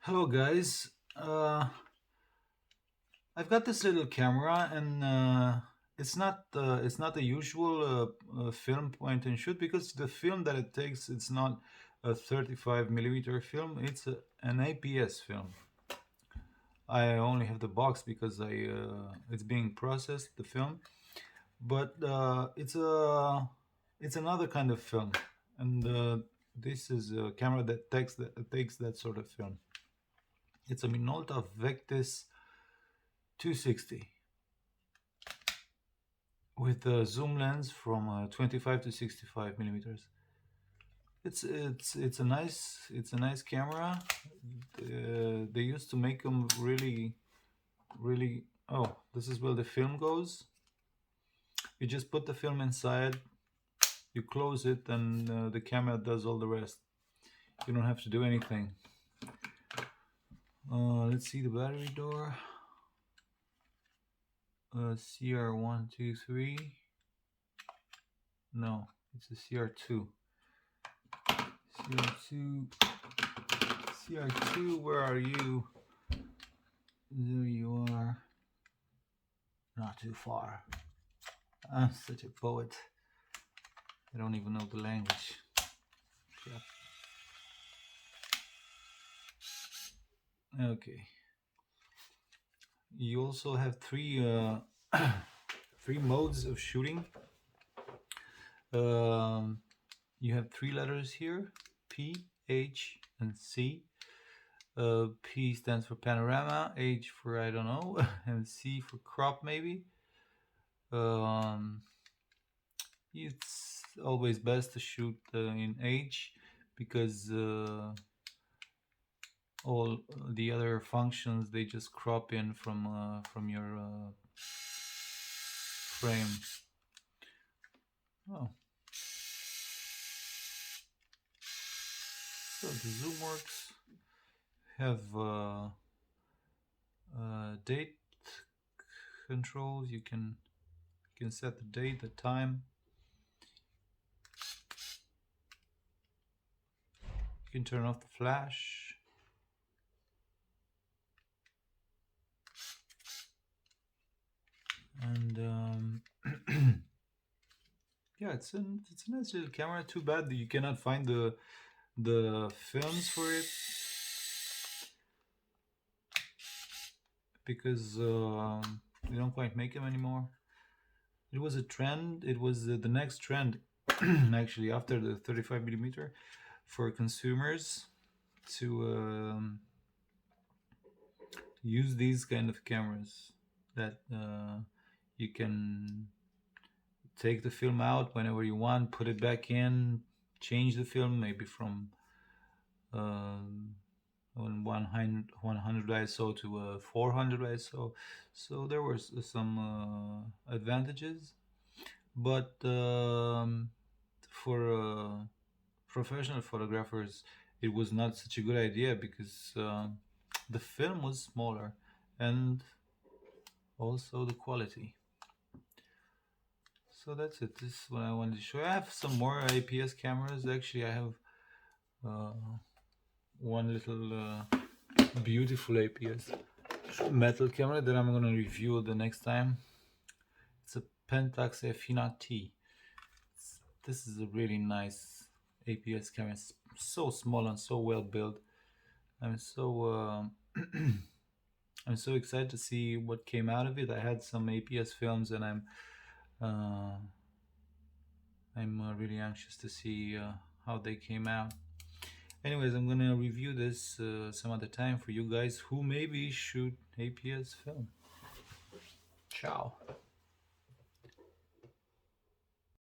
Hello guys, I've got this little camera and it's not the usual film point and shoot because the film that it takes it's not a 35 millimeter film, it's an APS film. I only have the box because it's being processed, the film, but it's another kind of film, and this is a camera that takes that sort of film. It's a Minolta Vectis 260 with a zoom lens from 25 to 65 millimeters. It's a nice camera. They used to make them really. Oh, this is where the film goes. You just put the film inside, you close it, and the camera does all the rest. You don't have to do anything. Let's see the battery door. CR123. No, it's a CR2. CR2, where are you? There you are. Not too far. I'm such a poet. I don't even know the language. Crap. Okay. You also have three modes of shooting. You have three letters here: P, H, and C. P stands for panorama, H for I don't know, and C for crop maybe. It's always best to shoot in H because all the other functions they just crop in from your frame. Oh, so the zoom works. Have date controls. You can set the date, the time. You can turn off the flash. And yeah, it's a nice little camera. Too bad that you cannot find the films for it because they don't quite make them anymore. It was a trend. It was the next trend actually after the 35 millimeter for consumers to use these kind of cameras that you can take the film out whenever you want, put it back in, change the film maybe from 100 ISO to 400 ISO. So there were some advantages, but for professional photographers it was not such a good idea because the film was smaller and also the quality. So that's it. This is what I wanted to show. I have some more APS cameras. Actually, I have one little beautiful APS metal camera that I'm going to review the next time. It's a Pentax Fina T. This is a really nice APS camera. It's so small and so well built. I'm so I'm so excited to see what came out of it. I had some APS films, and I'm really anxious to see how they came out. Anyways, I'm gonna review this some other time for you guys who maybe shoot APS film. Ciao.